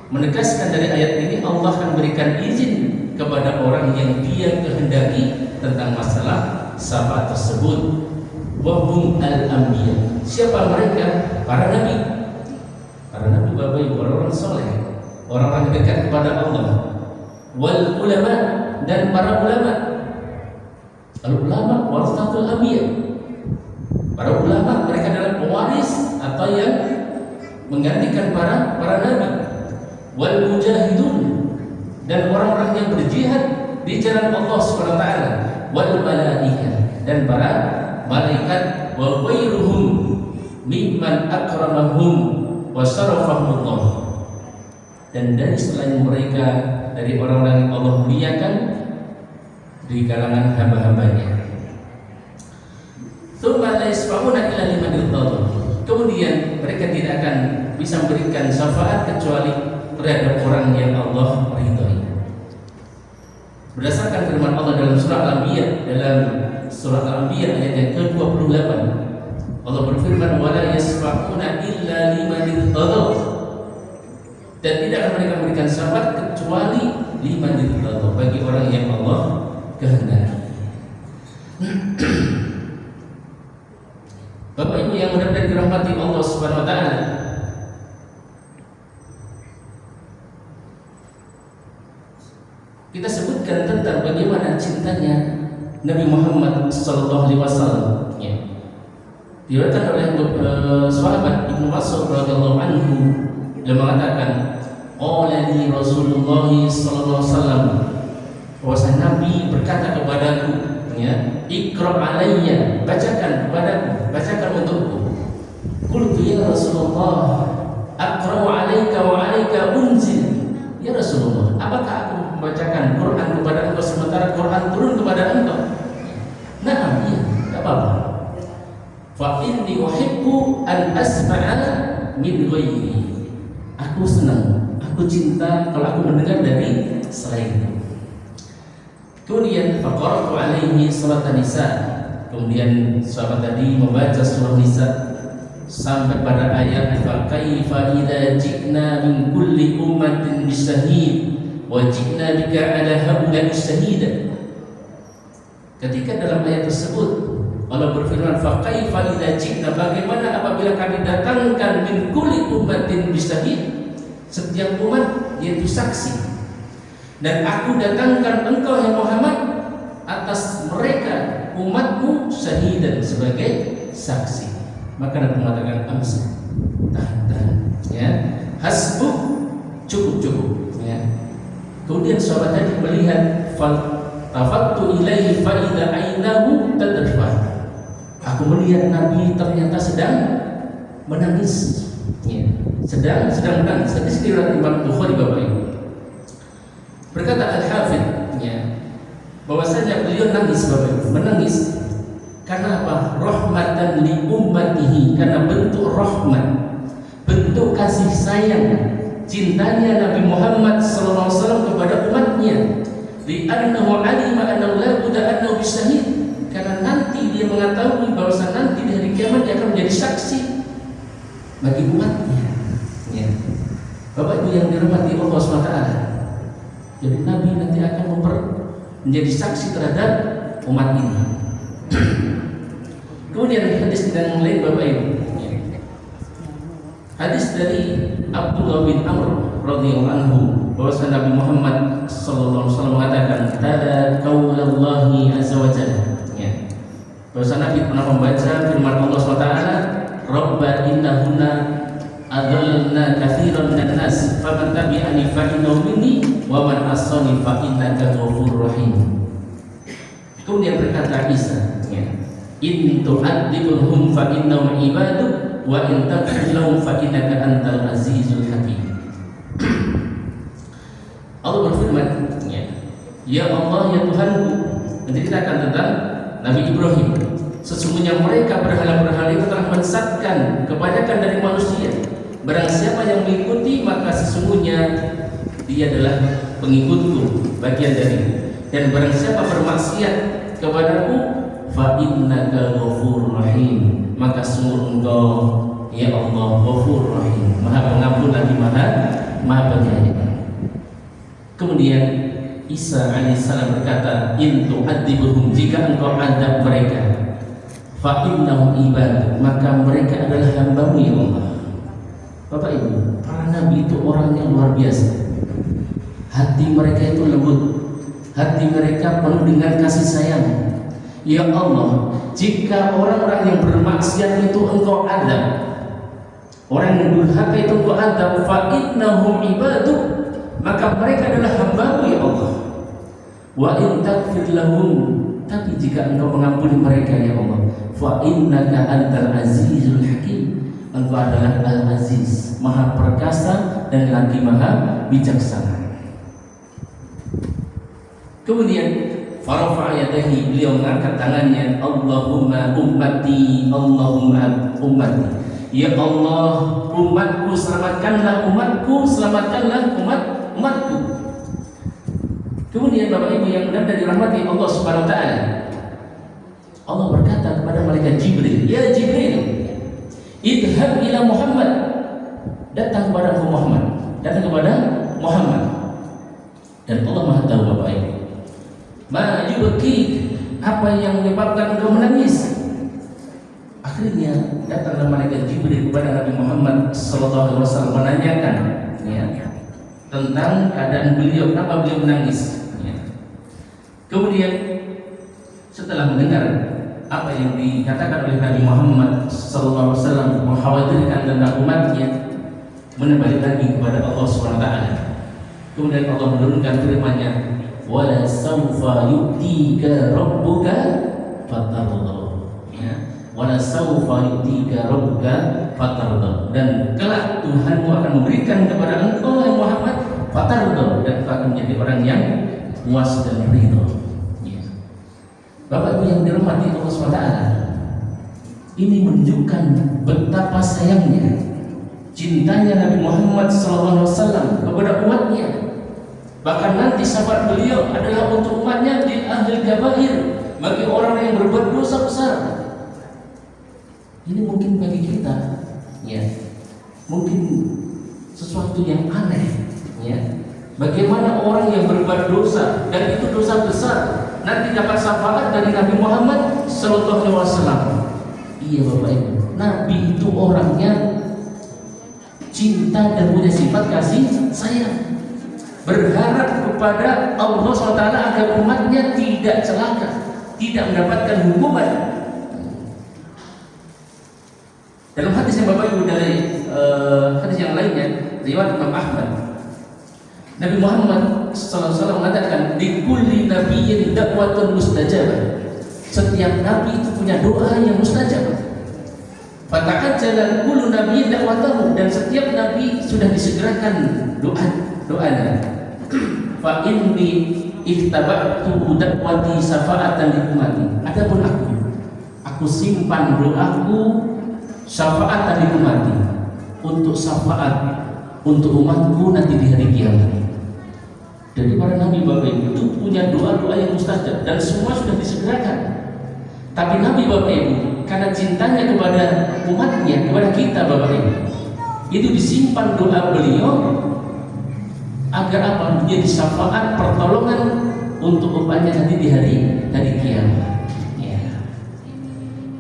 menegaskan dari ayat ini Allah akan berikan izin kepada orang yang dia kehendaki tentang masalah syafaat tersebut. Wahum al-anbiya. Siapa mereka? Para nabi. Para nabi Bapak Ibu, orang-orang soleh, orang-orang dekat kepada Allah. Wal ulama, dan para ulama. Al-ulama warasatul anbiya. Para ulama mereka adalah pewaris atau yang menggantikan para nabi. Wal mujahidun, dan orang-orang yang berjihad di jalan Allah Subhanahu wa taala. Wal malaikah, dan para malaikat. Wa ghairuhum mimman akramahum wa syarafahumullah, dan dari selain mereka, dari orang-orang yang Allah muliakan di kalangan hamba-hambanya. Tsumma la yasfa'una illa liman irtada. Kemudian mereka tidak akan bisa memberikan syafaat kecuali terhadap orang yang Allah ridhai. Berdasarkan firman Allah dalam surah Al-Anbiya, dalam surah Al-Anbiya ayat yang ke-28, Allah berfirman, wala yasfa'una illa liman irtada, dan tidak akan mereka memberikan syafaat kecuali liman irtada, bagi orang yang Allah kehendaki. Bapak Ibu yang mudah-mudahan dirahmati Allah Subhanahu wa taala, kita sebutkan tentang bagaimana cintanya Nabi Muhammad sallallahu alaihi wasallam, ya. Diriwayatkan oleh sahabat Ibnu Mas'ud radhiyallahu anhu, dia mengatakan, qala li Rasulullah sallallahu alaihi wasallam, bahwa Nabi berkata kepadaku, ya, Iqra alayya, bacakan kepadaku, bacakan untukku. Qultu ya Rasulullah, aqra'u alayka wa alayka unzil. Ya Rasulullah, apakah aku membacakan Quran kepada engkau sementara Quran turun kepada engkau? Nah, iya, tidak apa-apa. Fa inni uhibbu an asma'a min ghairi. Aku senang, aku cinta kalau aku mendengar dari selain. Kemudian faqaratu alaihi surat An-Nisa. Kemudian sahabat tadi membaca surah Nisa sampai pada ayat fa kaifa idza ji'na min kulli ummatin bisyahid wa ji'na bika ala haula'i syahida. Ketika dalam ayat tersebut Allah berfirman, fa kaifa idza ji'na, bagaimana apabila kami datangkan min kulli ummatin bisyahid, setiap umat yaitu saksi, dan aku datangkan engkau ya Muhammad atas mereka umatmu syahidan, sebagai saksi. Maka Nabi mengatakan amsa, tahan, ya, hasbuk, cukup, ya. Kemudian sahabat tadi melihat, tafattu ilaihi fa idza ainahu tadrifan. Aku melihat Nabi ternyata sedang menangis, ya. sedang menangis. Hadis riwayat Imam Bukhari, Bapak Ibu. Berkata Al-Hafidh, ya, bahwasanya beliau nangis, Bapak Ibu, menangis karena apa? Rahmatan li ummatihi, karena bentuk rahmat, bentuk kasih sayang, cintanya Nabi Muhammad sallallahu alaihi wasallam kepada umatnya. Li annahu alima annahu la budda annahu bisyahid, karena nanti dia mengetahui bahwa nanti di hari kiamat dia akan menjadi saksi bagi umatnya, ya. Bapak Ibu yang dirahmati Allah SWT, jadi Nabi nanti akan menjadi saksi terhadap umat ini. Kemudian hadis yang lain, Bapak Ibu, ya. Hadis dari Abdullah bin Amr radhiyallahu anhu, bahwa Nabi Muhammad sallallahu alaihi wasallam mengatakan, "Tala qaulallahi azza wa jalla." Ya. Bahwa Nabi pernah membaca firman Allah SWT, "Rabba innahunna adallna katsiran minan nas, faman tabi'ani fa innahu minni wa man asani fa innaka ghafurur rahim." Kemudian berkata Isa, ya, "In tu'adzibhum fa innahum ibaduk wa in taghfir lahum fa innaka antal azizul hakim." Allah berfirman, ya, "Ya Allah, ya Tuhanku." Menceritakan tentang Nabi Ibrahim, sesungguhnya mereka berhala-berhala itu telah mensesatkan kebanyakan dari manusia. Barang siapa yang mengikuti, maka sesungguhnya dia adalah pengikutku, bagian dariku. Dan barang siapa bermaksiat kepadaku, fa innaka ghafurur rahim, maka sungguh engkau ya Allah ghafurur rahim, maha pengampun lagi maha Maha Penyayang. Kemudian Isa alaihissalam berkata, in tu'adzibuhum, jika engkau adab mereka, fa innahum ibad, maka mereka adalah hamba-Mu ya Allah. Bapak Ibu, para nabi itu orang yang luar biasa. Hati mereka itu lembut, hati mereka penuh dengan kasih sayang. Ya Allah, jika orang-orang yang bermaksiat itu engkau adab, orang yang durhaka itu engkau adab, fa innahum ibadu, maka mereka adalah hamba-Mu ya Allah. Wa in taghfir lahum, tapi jika engkau mengampuni mereka ya Allah, fa innaka antal azizul hakim, engkau adalah al-aziz, maha perkasa dan lagi maha bijaksana. Kemudian farafa'a yadayhi, beliau mengangkat tangannya, Allahumma ummati, Allahumma ummati, ya Allah umatku, selamatkanlah umatku, selamatkanlah umatku. Kemudian Bapak Ibu yang benar dan dirahmati Allah Subhanahu wa taala, Allah berkata kepada malaikat Jibril, ya Jibril, idhab ila Muhammad, datang kepada Muhammad, datang kepada Muhammad. Dan Allah Maha tahu Bapak Ibu, ma yubki, apa yang menyebabkan engkau menangis. Akhirnya datanglah malaikat Jibril kepada Nabi Muhammad sallallahu alaihi wasallam menanyakan ya, tentang keadaan beliau, kenapa beliau menangis ya. Kemudian setelah mendengar apa yang dikatakan oleh Nabi Muhammad sallallahu alaihi wasallam, mengkhawatirkan tentang umatnya, menembalik lagi kepada Allah Subhanahu wa taala. Kemudian Allah menurunkan firman-Nya, wala sawfa yu'tika rabbuka fatarda ya, wala sawfa yu'tika rabbuka fatarda, dan kelak Tuhanmu akan memberikan kepada engkau ya Muhammad fatarda, dan engkau akan menjadi orang yang puas dan ridho ya. Bapak Ibu yang dirahmati Allah SWT, ini menunjukkan betapa sayangnya, cintanya Nabi Muhammad SAW kepada umatnya. Bahkan nanti syafaat beliau adalah untuk umatnya di akhir kabair, bagi orang yang berbuat dosa besar. Ini mungkin bagi kita ya, mungkin sesuatu yang aneh ya. Bagaimana orang yang berbuat dosa dan itu dosa besar nanti dapat syafaat dari Nabi Muhammad sallallahu alaihi wasallam. Iya Bapak Ibu, Nabi itu orangnya cinta dan punya sifat kasih sayang, berharap kepada Allah SWT agar umatnya tidak celaka, tidak mendapatkan hukuman. Dalam hadis yang Bapak Ibu dari hadis yang lainnya riwayat Imam Ahmad, Nabi Muhammad SAW mengatakan, di kulli nabiyyin da'watun mustajabah, setiap nabi itu punya doa yang mustajab. Fata'ajjala kullu nabiyyin da'watahu, dan setiap nabi sudah disegerakan doanya. Fa inni ihtaba'tu da'wati syafa'atan li ummati, adapun aku simpan doaku syafa'atan li ummati, untuk syafaat untuk umatku nanti di hari kiamat. Jadi para nabi Bapak Ibu itu punya doa-doa yang mustajab dan semua sudah disegerakan. Tapi Nabi Bapak Ibu karena cintanya kepada umatnya, kepada kita Bapak Ibu, itu disimpan doa beliau agar apa? Menjadi syafaat pertolongan untuk umatnya nanti di hari kiamat. Ya.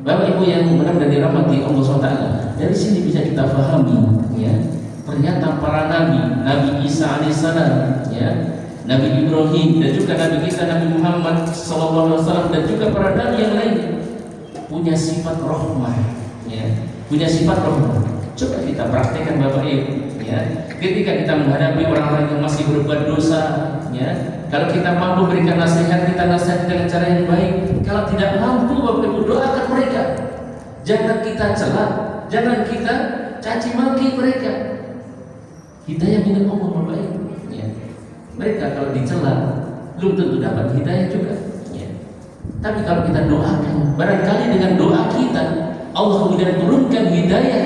Bapak Ibu yang benar-benar dirahmati Allah SWT, dari sini bisa kita pahami ya, ternyata para nabi, Nabi Isa alaihissalam ya, Nabi Ibrahim, dan juga Nabi kita Nabi Muhammad SAW, dan juga para nabi yang lain punya sifat rahmah ya, punya sifat rahmah. Coba kita praktekkan Bapak Ibu ya, ketika kita menghadapi orang-orang yang masih berbuat dosa ya, kalau kita mampu berikan nasihat, kita nasihat dengan cara yang baik. Kalau tidak mampu Bapak Ibu, doakan mereka, jangan kita celah, jangan kita caci maki mereka. Hidayah milik Allah Bapak Ibu ya. Mereka kalau dicela belum tentu dapat hidayah juga ya. Tapi kalau kita doakan, barangkali dengan doa kita Allah kemudian turunkan hidayah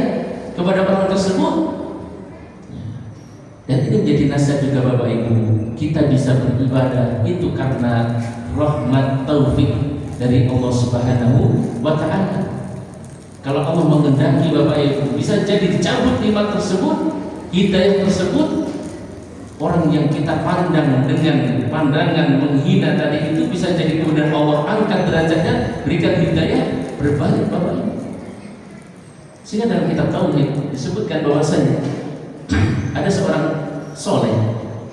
kepada orang tersebut ya. Dan ini menjadi nasihat juga Bapak Ibu, kita bisa beribadah itu karena rahmat taufik dari Allah Subhanahu wa ta'ala. Kalau Allah mengendaki Bapak Ibu, bisa jadi dicabut nikmat tersebut, hidayah tersebut, orang yang kita pandang dengan pandangan menghina tadi itu bisa jadi kemudian Allah angkat derajatnya, berikan hidayah, berbalik Bapak Ibu. Sehingga dalam kitab tauhid disebutkan bahwasanya ada seorang soleh,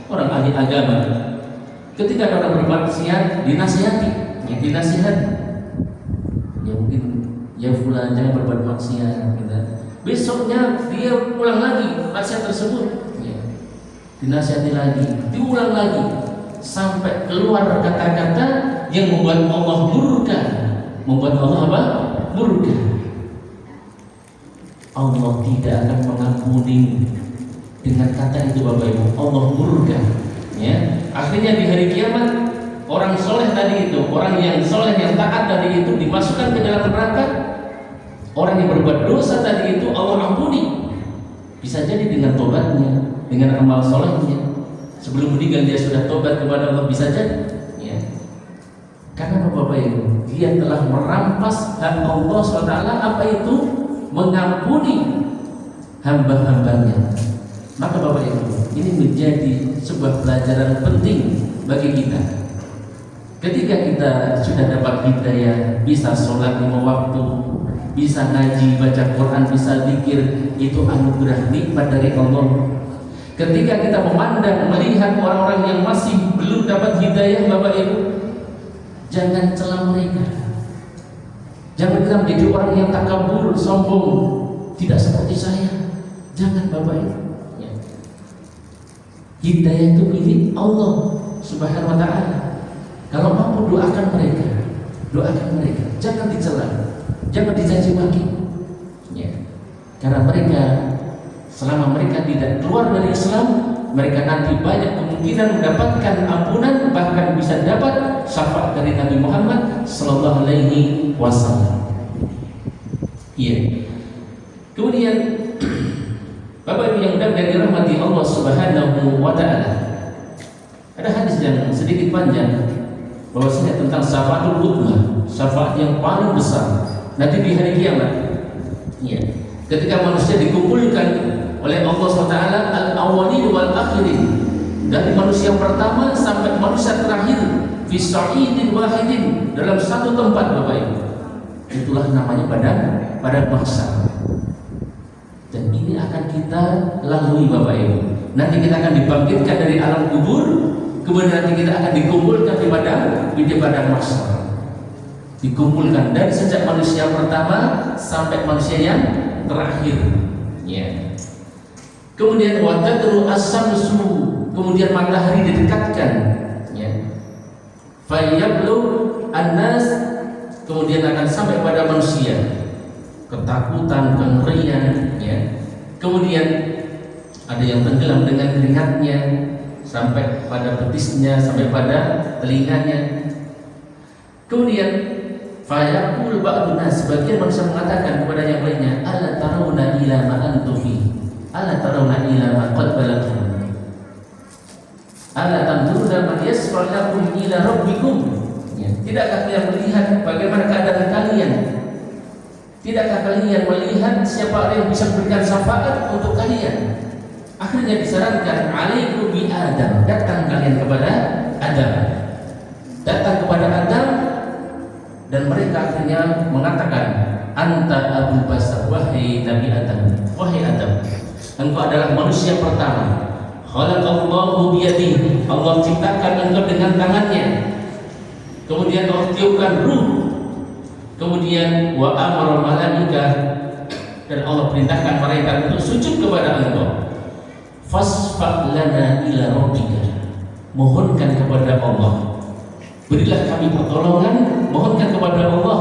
orang ahli agama, ketika orang bermaksiat dinasihati, ya mungkin ya fulan jangan berbuat maksiat, gitu. Besoknya dia ulang lagi maksiat tersebut, ya. Dinasihati lagi, diulang lagi, sampai keluar kata-kata yang membuat Allah murka. Membuat Allah apa? Murka. Allah tidak akan mengampuni dengan kata itu Bapak Ibu. Allah murka, ya. Akhirnya di hari kiamat orang soleh tadi itu, orang yang soleh yang taat tadi itu dimasukkan ke dalam neraka. Orang yang berbuat dosa tadi itu Allah ampuni. Bisa jadi dengan tobatnya, dengan amal solehnya. Sebelum meninggal dia sudah tobat kepada Allah, bisa jadi, ya. Karena Bapak Ibu, dia telah merampas hak Allah SWT, apa itu? Mengampuni hamba-hambanya. Maka Bapak Ibu, ini menjadi sebuah pelajaran penting bagi kita. Ketika kita sudah dapat hidayah, bisa sholat 5 waktu, bisa ngaji, baca Quran, bisa zikir, itu anugerah nikmat dari Allah. Ketika kita memandang, melihat orang-orang yang masih belum dapat hidayah Bapak Ibu, jangan celah mereka. Jangan kita menjadi orang yang takabur, sombong, tidak seperti saya. Jangan Bapak Ibu, ya. Hidayah itu milik Allah Subhanahu wa ta'ala. Kalau mampu doakan mereka, jangan dicela, jangan dicaci maki, ya. Karena mereka, selama mereka tidak keluar dari Islam, mereka nanti banyak kemungkinan mendapatkan ampunan, bahkan bisa dapat syafaat dari Nabi Muhammad Sallallahu Alaihi Wasallam. Iya. Kemudian Bapak Ibu yang dirahmati Allah Subhanahu wa Ta'ala, ada hadis yang sedikit panjang bahwasanya tentang syafaatul uzma, syafaat yang paling besar nanti di hari kiamat. Ya. Ketika manusia dikumpulkan oleh Allah SWT, al-awwalin wal akhirin, dari manusia pertama sampai manusia terakhir, fi sa'idin wahidin, dalam satu tempat Bapak Ibu. Itulah namanya padang mahsyar. Dan ini akan kita lalui Bapak Ibu. Nanti kita akan dibangkitkan dari alam kubur, kemudian nanti kita akan dikumpulkan di padang mahsyar. Dikumpulkan dari sejak manusia pertama sampai manusia yang terakhir, ya. Kemudian watadru as-samsu, kemudian matahari didekatkan, ya. Fayablu an-nas, kemudian akan sampai pada manusia ketakutan, kengerian, ya. Kemudian ada yang tenggelam dengan keringatnya sampai pada betisnya, sampai pada telinganya. Kemudian fayaqul ba'dun nas, sebagian manusia mengatakan kepada yang lainnya, ala tarawna ila ma antum fi, ala tarawna ila ma qad balagtum, ala tanzuruna man yasfa lakum ila rabbikum, ya. Tidakkah kalian melihat bagaimana keadaan kalian? Tidakkah kalian melihat siapa yang bisa memberikan syafaat untuk kalian? Akhirnya disarankan, alaikum bi Adam, datang kalian kepada Adam, datang kepada Adam. Dan mereka akhirnya mengatakan, anta Abul Basar, wahai Nabi Adam, wahai Adam, engkau adalah manusia pertama. Khalaqallahu biyadihi, Allah ciptakan engkau dengan tangannya. Kemudian Allah tiupkan ruh. Kemudian wa amara malaikah, dan Allah perintahkan mereka untuk sujud kepada engkau. Fasfa' lana ila rabbika, mohonkan kepada Allah, berilah kami pertolongan, mohonkan kepada Allah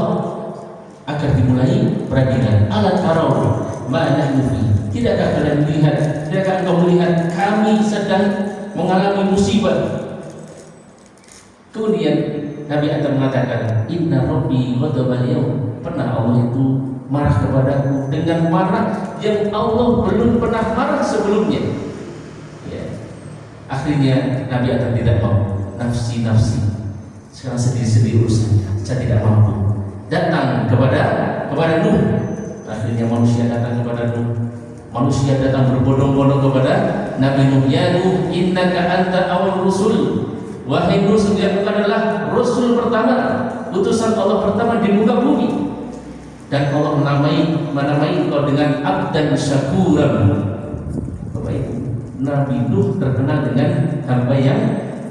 agar dimulai peradilan. Alat tarau ma'anah nufi, tidakkah kalian melihat, tidakkah engkau melihat kami sedang mengalami musibah? Kemudian Nabi Adam mengatakan, inna rabbi ghadaba al-yawm, pernah Allah itu marah kepadaku dengan marah yang Allah belum pernah marah sebelumnya, ya. Akhirnya Nabi Adam tidak mau, nafsi, sekarang sendiri urusannya, saya tidak mampu. Datang kepada Nuh. Akhirnya manusia datang kepada Nuh, Manusia datang berbondong-bondong kepada Nabi Nuh, ya Nuh, innaka anta awal rusul. Wahai Nuh, sungguh engkau adalah Rasul pertama, utusan Allah pertama di muka bumi. Dan Allah menamai engkau dengan abdan syakuran. Bapak Ibu, Nabi Nuh terkenal dengan hamba yang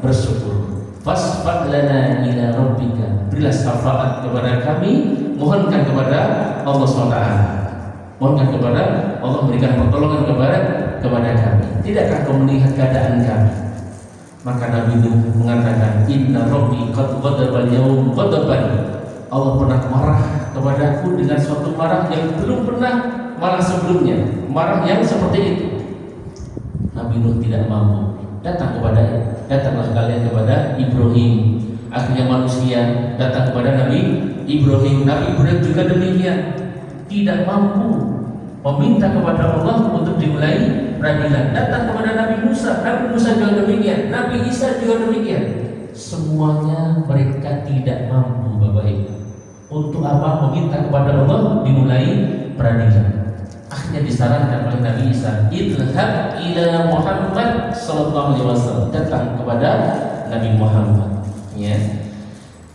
bersyukur. Fasfa' lana ila rabbika, berilah syafaat kepada kami, mohonkan kepada Allah SWT, mohonkan kepada Allah memberikan pertolongan kepada kami. Tidakkah kau melihat keadaan kami? Maka Nabi Nuh mengatakan, inna rabbi qad ghadaba al-yawm ghadaban. Allah pernah marah kepadaku dengan suatu marah yang belum pernah marah sebelumnya, marah yang seperti itu. Nabi Nuh tidak mampu. Datanglah kalian kepada Ibrahim. Akhirnya manusia datang kepada Nabi Ibrahim. Nabi Ibrahim juga demikian, tidak mampu meminta kepada Allah untuk dimulai peradilan. Datang kepada Nabi Musa juga demikian, Nabi Isa juga demikian. Semuanya mereka tidak mampu, Bapak Ibu, untuk apa? Meminta kepada Allah dimulai peradilan. Akhirnya disarankan oleh Nabi Isa, idhhab ila Muhammad sallallahu alaihi wasallam, datang kepada Nabi Muhammad, ya.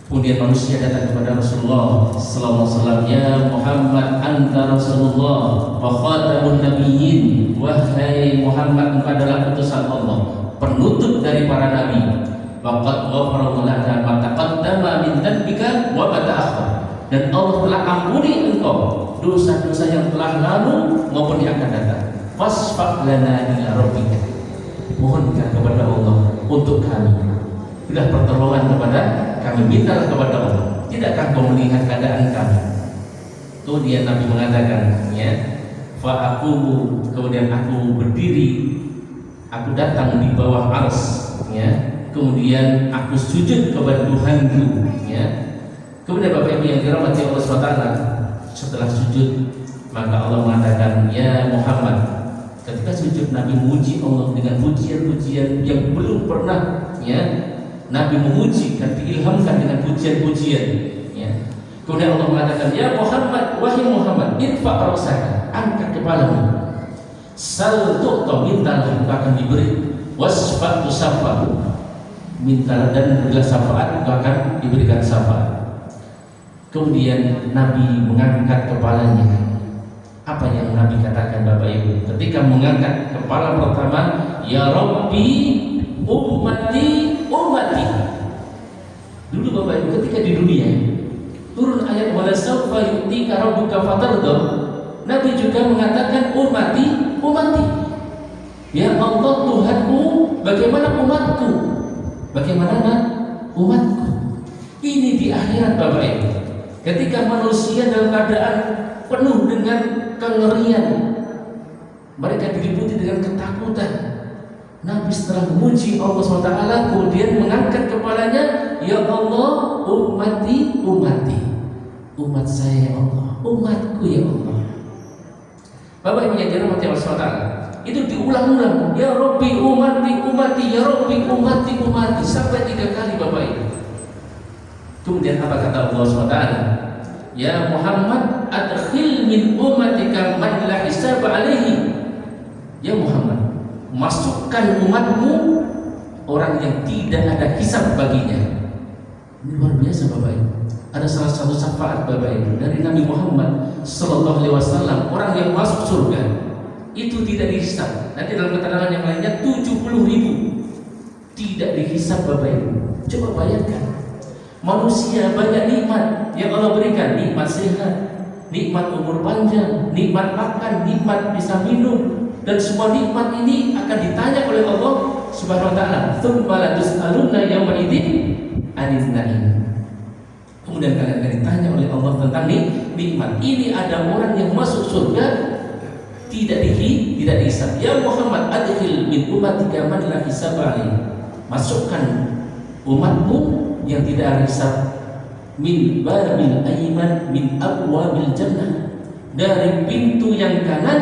Kemudian manusia datang kepada Rasulullah sallallahu alaihi wasallam, ya Muhammad anta Rasulullah wa khatamun nabiyyin. Wahai Muhammad, engkau adalah utusan Allah, penutup dari para nabi. Wa qad ghafara lana ma taqaddama min dhanbika wa ma ta'akhkhar. Dan Allah telah ampuni engkau dosa-dosa yang telah lalu maupun yang akan datang. Fasfa' lana ila rabbika, mohonkan kepada Allah untuk kami, berilah pertolongan kepada kami, mintalah kepada Allah. Tidakkah kau melihat keadaan kami? Kemudian Nabi mengatakan, ya, fa aqumu, kemudian aku berdiri, aku datang di bawah ars, ya. Kemudian aku sujud kepada Tuhanku, ya. Kemudian Bapak Ibu yang dirahmati Allah SWT, setelah sujud maka Allah mengatakan, ya Muhammad. Ketika sujud Nabi memuji Allah dengan pujian-pujian yang belum pernah, ya, Nabi memuji dan diilhamkan dengan pujian-pujian, ya. Kemudian Allah mengatakan, ya Muhammad, wahai Muhammad, idfa' ra'saka, angkat kepalamu, sal tu'ta, mintalah engkau akan diberi, wasfa' tusaffa, mintalah dan berilah syafaat, engkau akan diberikan syafaat. Kemudian Nabi mengangkat kepalanya. Apa yang Nabi katakan, Bapak Ibu? Ketika mengangkat kepala pertama, ya Rabbi ummati ummati. Dulu Bapak Ibu ketika di dunia turun ayat wala sawfa yu'tika rabbuka fatarda, Nabi juga mengatakan ummati ummati. Ya Allah Tuhanku, bagaimana umatku? Bagaimana umatku? Ini di akhirat, Bapak Ibu. Ketika manusia dalam keadaan penuh dengan kengerian, mereka diliputi dengan ketakutan, Nabi setelah memuji Allah SWT kemudian mengangkat kepalanya, ya Allah ummati ummati, umat saya ya Allah, umatku ya Allah. Bapak Ibu yang dirahmati Allah SWT, itu diulang-ulang, ya Rabbi ummati ummati, ya Rabbi ummati ummati, sampai 3 kali, Bapak Ibu. Kemudian apa kata Allah SWT? Ya Muhammad, adkhil min ummatika man la hisab alaihi. Ya Muhammad, masukkan umatmu orang yang tidak ada hisab baginya. Ini luar biasa, Bapak Ibu. Ada salah satu syafaat, Bapak Ibu, dari Nabi Muhammad sallallahu alaihi wasallam, orang yang masuk surga itu tidak dihisab. Nanti dalam keterangan yang lainnya 70.000 tidak dihisab, Bapak Ibu. Coba bayangkan, manusia banyak nikmat yang Allah berikan, nikmat sehat, nikmat umur panjang, nikmat makan, nikmat bisa minum, dan semua nikmat ini akan ditanya oleh Allah Subhanahu wa taala. Tsumma la tus'alunna yawma idzin 'anil na'im. Kemudian kalian akan ditanya oleh Allah tentang nikmat. Ini ada orang yang masuk surga tidak dihisab. Ya Muhammad, adkhil min ummatika man la hisab alaihi. Masukkan umatmu yang tidak ada hisab min babil ayman min abwabil jannah, dari pintu yang kanan